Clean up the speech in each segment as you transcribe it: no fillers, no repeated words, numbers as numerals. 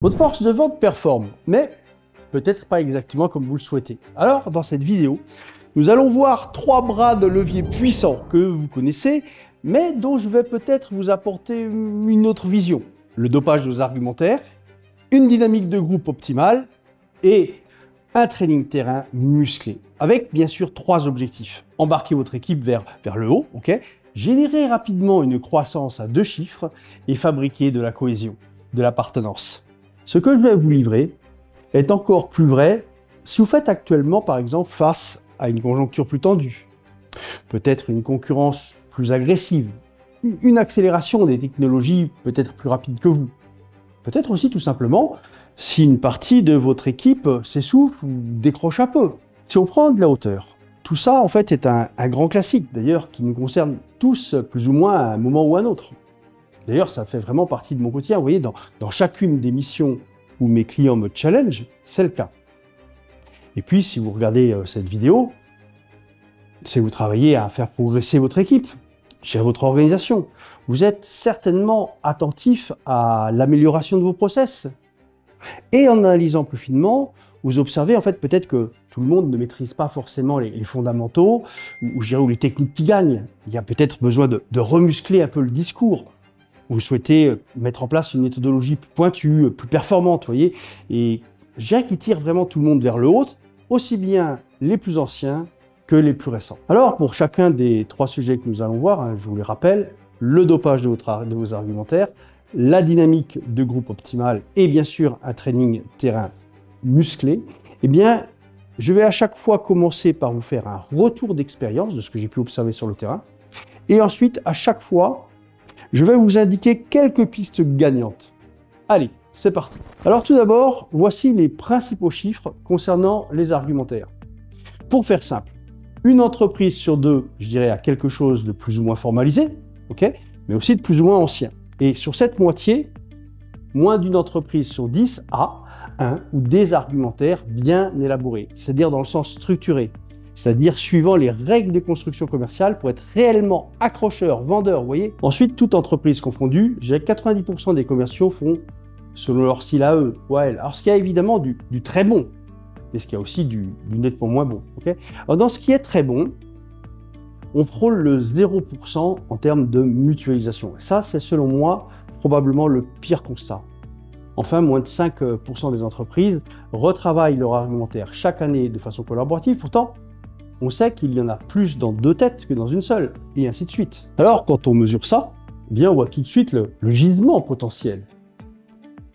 Votre force de vente performe, mais peut-être pas exactement comme vous le souhaitez. Alors, dans cette vidéo, nous allons voir 3 bras de levier puissants que vous connaissez, mais dont je vais peut-être vous apporter une autre vision. Le dopage de vos argumentaires, une dynamique de groupe optimale et un training terrain musclé. Avec bien sûr 3 objectifs. Embarquer votre équipe vers le haut, générer rapidement une croissance à 2 chiffres et fabriquer de la cohésion, de l'appartenance. Ce que je vais vous livrer est encore plus vrai si vous faites actuellement, par exemple, face à une conjoncture plus tendue, peut-être une concurrence plus agressive, une accélération des technologies peut-être plus rapide que vous, peut-être aussi tout simplement si une partie de votre équipe s'essouffle ou décroche un peu. Si on prend de la hauteur, tout ça en fait est un grand classique d'ailleurs qui nous concerne tous plus ou moins à un moment ou à un autre. D'ailleurs, ça fait vraiment partie de mon quotidien. Vous voyez, dans chacune des missions où mes clients me challenge, c'est le cas. Et puis, si vous regardez cette vidéo, c'est vous travaillez à faire progresser votre équipe, chez votre organisation. Vous êtes certainement attentif à l'amélioration de vos process. Et en analysant plus finement, vous observez en fait peut-être que tout le monde ne maîtrise pas forcément les fondamentaux ou les techniques qui gagnent. Il y a peut-être besoin de remuscler un peu le discours. Vous souhaitez mettre en place une méthodologie plus pointue, plus performante, vous voyez, et qui tire vraiment tout le monde vers le haut, aussi bien les plus anciens que les plus récents. Alors, pour chacun des 3 sujets que nous allons voir, je vous les rappelle, le dopage de vos argumentaires, la dynamique de groupe optimale et bien sûr un training terrain musclé, eh bien, je vais à chaque fois commencer par vous faire un retour d'expérience de ce que j'ai pu observer sur le terrain, et ensuite, à chaque fois, je vais vous indiquer quelques pistes gagnantes. Allez, c'est parti. Alors tout d'abord, voici les principaux chiffres concernant les argumentaires. Pour faire simple, une entreprise sur 2, je dirais, a quelque chose de plus ou moins formalisé, mais aussi de plus ou moins ancien. Et sur cette moitié, moins d'une entreprise sur 10 a un ou des argumentaires bien élaborés, c'est-à-dire dans le sens structuré. C'est-à-dire suivant les règles de construction commerciale pour être réellement accrocheur, vendeur, vous voyez. Ensuite, toute entreprise confondue, je dirais que 90% des commerciaux font selon leur style à eux, ou à elles. Alors, ce qu'il y a évidemment du très bon, et ce qu'il y a aussi du nettement moins bon. Alors, dans ce qui est très bon, on frôle le 0% en termes de mutualisation. Ça, c'est selon moi probablement le pire constat. Enfin, moins de 5% des entreprises retravaillent leur argumentaire chaque année de façon collaborative. Pourtant, on sait qu'il y en a plus dans 2 têtes que dans une seule, et ainsi de suite. Alors, quand on mesure ça, eh bien, on voit tout de suite le gisement potentiel.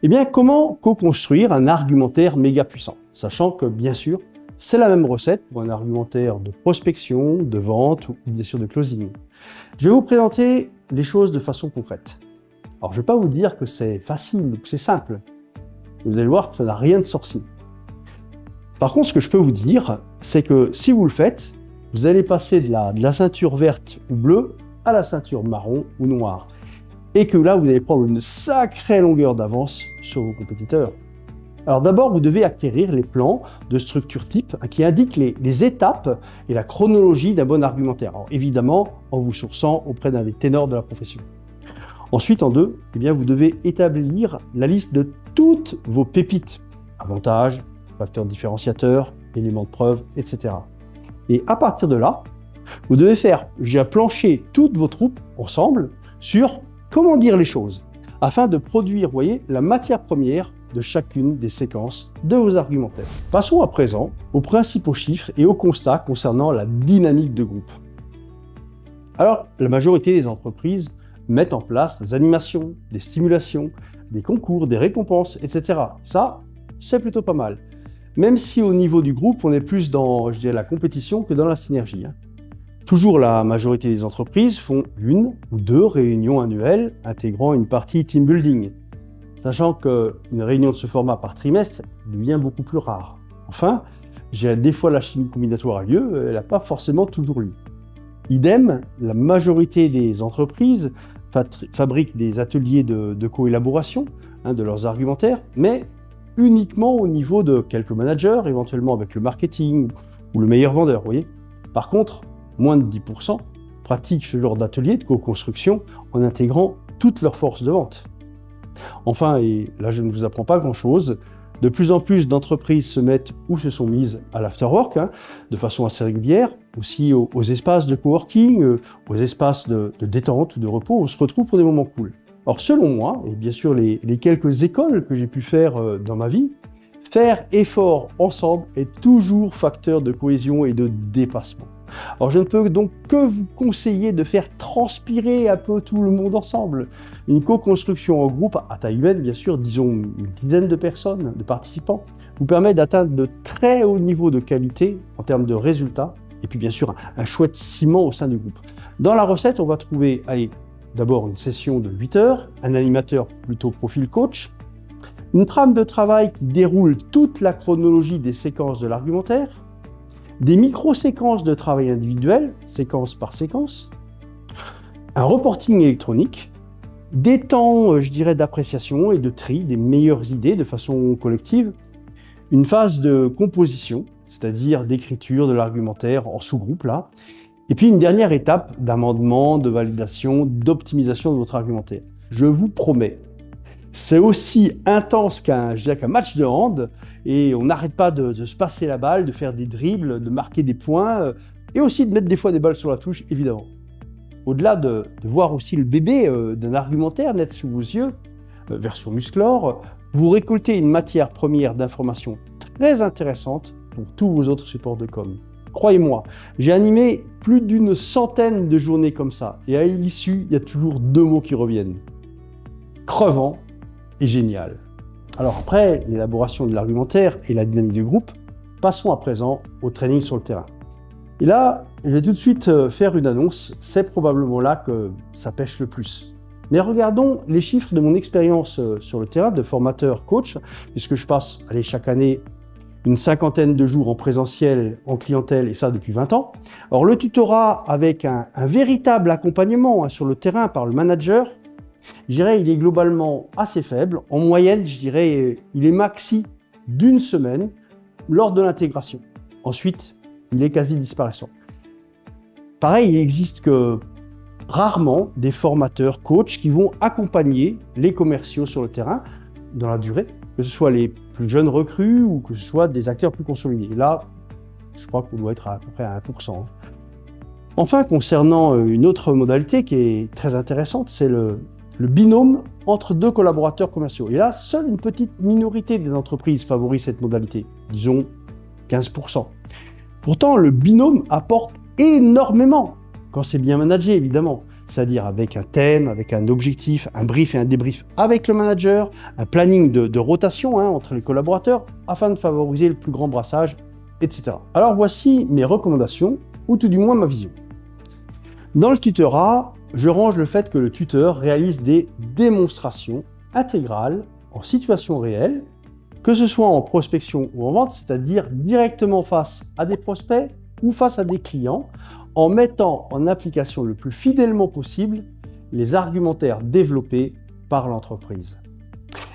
Eh bien, comment co-construire un argumentaire méga puissant? Sachant que, bien sûr, c'est la même recette pour un argumentaire de prospection, de vente ou bien sûr de closing. Je vais vous présenter les choses de façon concrète. Alors, je ne vais pas vous dire que c'est facile ou que c'est simple. Vous allez voir que ça n'a rien de sorcier. Par contre, ce que je peux vous dire, c'est que si vous le faites, vous allez passer de la ceinture verte ou bleue à la ceinture marron ou noire. Et que là, vous allez prendre une sacrée longueur d'avance sur vos compétiteurs. Alors d'abord, vous devez acquérir les plans de structure type qui indiquent les étapes et la chronologie d'un bon argumentaire. Alors évidemment, en vous sourçant auprès d'un des ténors de la profession. Ensuite, en 2, eh bien, vous devez établir la liste de toutes vos pépites, avantages, facteurs différenciateurs, éléments de preuve, etc. Et à partir de là, vous devez plancher toutes vos troupes ensemble sur comment dire les choses, afin de produire, vous voyez, la matière première de chacune des séquences de vos argumentaires. Passons à présent aux principaux chiffres et aux constats concernant la dynamique de groupe. Alors, la majorité des entreprises mettent en place des animations, des stimulations, des concours, des récompenses, etc. Ça, c'est plutôt pas mal. Même si au niveau du groupe, on est plus dans, je dirais, la compétition que dans la synergie. Toujours la majorité des entreprises font 1 ou 2 réunions annuelles intégrant une partie team building, sachant qu'une réunion de ce format par trimestre devient beaucoup plus rare. Enfin, des fois la chimie combinatoire a lieu, elle n'a pas forcément toujours lieu. Idem, la majorité des entreprises fabriquent des ateliers de co-élaboration de leurs argumentaires, mais uniquement au niveau de quelques managers, éventuellement avec le marketing ou le meilleur vendeur, vous voyez. Par contre, moins de 10% pratiquent ce genre d'atelier de co-construction en intégrant toutes leurs forces de vente. Enfin, et là je ne vous apprends pas grand-chose, de plus en plus d'entreprises se mettent ou se sont mises à l'afterwork de façon assez régulière, aussi aux espaces de coworking, aux espaces de détente ou de repos, où on se retrouve pour des moments cool. Alors selon moi, et bien sûr les quelques écoles que j'ai pu faire dans ma vie, faire effort ensemble est toujours facteur de cohésion et de dépassement. Alors je ne peux donc que vous conseiller de faire transpirer un peu tout le monde ensemble. Une co-construction en groupe, à taille humaine bien sûr, disons une dizaine de personnes, de participants, vous permet d'atteindre de très hauts niveaux de qualité en termes de résultats, et puis bien sûr un chouette ciment au sein du groupe. Dans la recette, on va trouver, d'abord une session de 8 heures, un animateur plutôt profil coach, une trame de travail qui déroule toute la chronologie des séquences de l'argumentaire, des micro-séquences de travail individuel, séquence par séquence, un reporting électronique, des temps, je dirais, d'appréciation et de tri des meilleures idées de façon collective, une phase de composition, c'est-à-dire d'écriture de l'argumentaire en sous-groupe là, et puis une dernière étape d'amendement, de validation, d'optimisation de votre argumentaire. Je vous promets, c'est aussi intense qu'un match de hand, et on n'arrête pas de se passer la balle, de faire des dribbles, de marquer des points, et aussi de mettre des fois des balles sur la touche, évidemment. Au-delà de voir aussi le bébé d'un argumentaire net sous vos yeux, version Musclor, vous récoltez une matière première d'information très intéressante pour tous vos autres supports de com. Croyez-moi, j'ai animé plus d'une centaine de journées comme ça, et à l'issue, il y a toujours deux mots qui reviennent. Crevant et génial. Alors après l'élaboration de l'argumentaire et la dynamique du groupe, passons à présent au training sur le terrain. Et là, je vais tout de suite faire une annonce, c'est probablement là que ça pêche le plus. Mais regardons les chiffres de mon expérience sur le terrain de formateur coach, puisque je passe chaque année une cinquantaine de jours en présentiel, en clientèle, et ça depuis 20 ans. Alors le tutorat avec un véritable accompagnement sur le terrain par le manager, je dirais il est globalement assez faible. En moyenne, je dirais il est maxi d'une semaine lors de l'intégration. Ensuite, il est quasi disparaissant. Pareil, il n'existe que rarement des formateurs coachs qui vont accompagner les commerciaux sur le terrain dans la durée, que ce soit les plus jeunes recrues ou que ce soit des acteurs plus consolidés. Là, je crois qu'on doit être à peu près à 1%. Enfin, concernant une autre modalité qui est très intéressante, c'est le binôme entre deux collaborateurs commerciaux. Et là, seule une petite minorité des entreprises favorise cette modalité, disons 15%. Pourtant, le binôme apporte énormément quand c'est bien managé, évidemment. C'est-à-dire avec un thème, avec un objectif, un brief et un débrief avec le manager, un planning de rotation entre les collaborateurs afin de favoriser le plus grand brassage, etc. Alors voici mes recommandations, ou tout du moins ma vision. Dans le tutorat, je range le fait que le tuteur réalise des démonstrations intégrales en situation réelle, que ce soit en prospection ou en vente, c'est-à-dire directement face à des prospects ou face à des clients, en mettant en application le plus fidèlement possible les argumentaires développés par l'entreprise.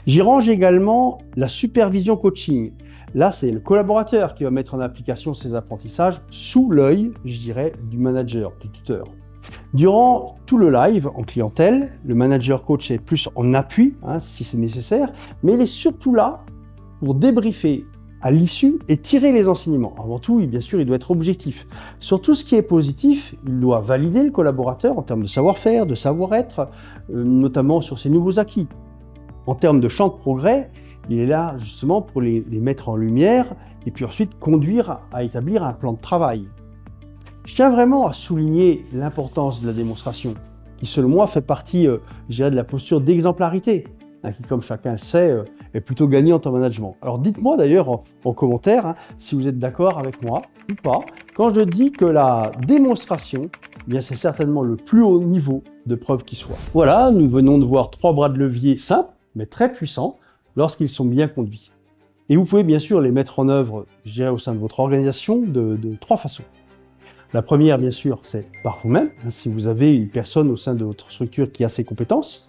J'y range également la supervision coaching. Là, c'est le collaborateur qui va mettre en application ses apprentissages sous l'œil, je dirais, du manager, du tuteur. Durant tout le live en clientèle, le manager coach est plus en appui, si c'est nécessaire, mais il est surtout là pour débriefer à l'issue et tirer les enseignements. Avant tout, bien sûr, il doit être objectif. Sur tout ce qui est positif, il doit valider le collaborateur en termes de savoir-faire, de savoir-être, notamment sur ses nouveaux acquis. En termes de champ de progrès, il est là justement pour les mettre en lumière et puis ensuite conduire à établir un plan de travail. Je tiens vraiment à souligner l'importance de la démonstration, qui selon moi fait partie, je dirais, de la posture d'exemplarité, qui, comme chacun le sait, est plutôt gagnante en management. Alors dites-moi d'ailleurs en commentaire si vous êtes d'accord avec moi ou pas, quand je dis que la démonstration, c'est certainement le plus haut niveau de preuve qui soit. Voilà, nous venons de voir 3 bras de levier simples, mais très puissants, lorsqu'ils sont bien conduits. Et vous pouvez bien sûr les mettre en œuvre, je dirais, au sein de votre organisation de 3 façons. La première, bien sûr, c'est par vous-même, si vous avez une personne au sein de votre structure qui a ces compétences.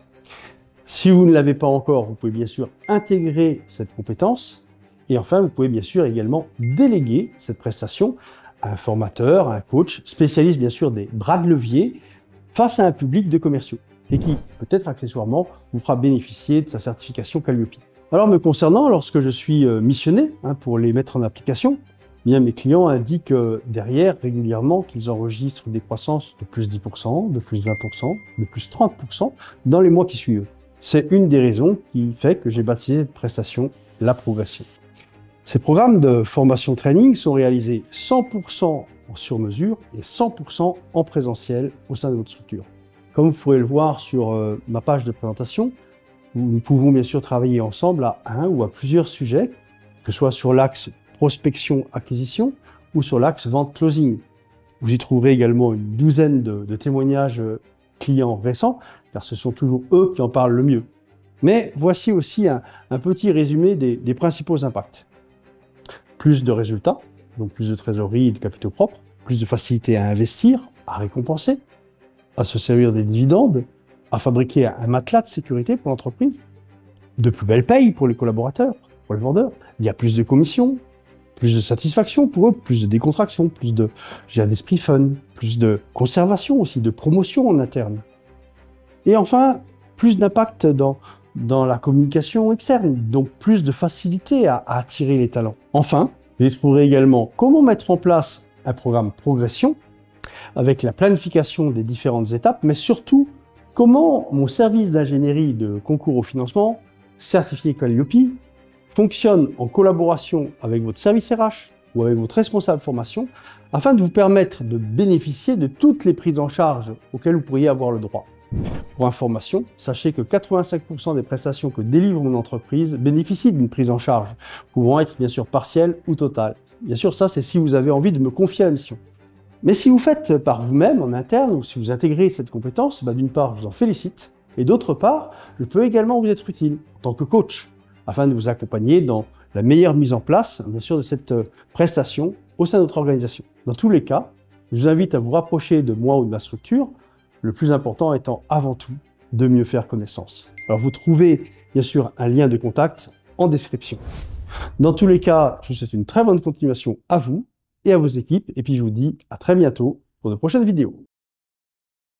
Si vous ne l'avez pas encore, vous pouvez bien sûr intégrer cette compétence. Et enfin, vous pouvez bien sûr également déléguer cette prestation à un formateur, à un coach, spécialiste bien sûr des bras de levier face à un public de commerciaux. et qui, peut-être accessoirement, vous fera bénéficier de sa certification Calliope. Alors me concernant, lorsque je suis missionné pour les mettre en application, bien, mes clients indiquent derrière régulièrement qu'ils enregistrent des croissances de plus 10%, de plus 20%, de plus 30% dans les mois qui suivent. C'est une des raisons qui fait que j'ai baptisé cette prestation la progression. Ces programmes de formation training sont réalisés 100% en sur-mesure et 100% en présentiel au sein de votre structure. Comme vous pourrez le voir sur ma page de présentation, nous pouvons bien sûr travailler ensemble à un ou à plusieurs sujets, que ce soit sur l'axe prospection-acquisition ou sur l'axe vente-closing. Vous y trouverez également une douzaine de témoignages clients récents, car ce sont toujours eux qui en parlent le mieux. Mais voici aussi un petit résumé des principaux impacts. Plus de résultats, donc plus de trésorerie et de capitaux propres, plus de facilité à investir, à récompenser, à se servir des dividendes, à fabriquer un matelas de sécurité pour l'entreprise, de plus belles payes pour les collaborateurs, pour les vendeurs, il y a plus de commissions, plus de satisfaction pour eux, plus de décontraction, plus de j'ai un esprit fun, plus de conservation aussi, de promotion en interne. Et enfin, plus d'impact dans la communication externe, donc plus de facilité à attirer les talents. Enfin, vous explorerez également comment mettre en place un programme progression avec la planification des différentes étapes, mais surtout comment mon service d'ingénierie de concours au financement, certifié Calliope, fonctionne en collaboration avec votre service RH ou avec votre responsable formation afin de vous permettre de bénéficier de toutes les prises en charge auxquelles vous pourriez avoir le droit. Pour information, sachez que 85% des prestations que délivre mon entreprise bénéficient d'une prise en charge, pouvant être bien sûr partielle ou totale. Bien sûr, ça c'est si vous avez envie de me confier la mission. Mais si vous faites par vous-même en interne ou si vous intégrez cette compétence, d'une part je vous en félicite, et d'autre part, je peux également vous être utile en tant que coach, afin de vous accompagner dans la meilleure mise en place, bien sûr, de cette prestation au sein de notre organisation. Dans tous les cas, je vous invite à vous rapprocher de moi ou de ma structure, le plus important étant avant tout de mieux faire connaissance. Alors vous trouvez bien sûr un lien de contact en description. Dans tous les cas, je vous souhaite une très bonne continuation à vous et à vos équipes, et puis je vous dis à très bientôt pour de prochaines vidéos.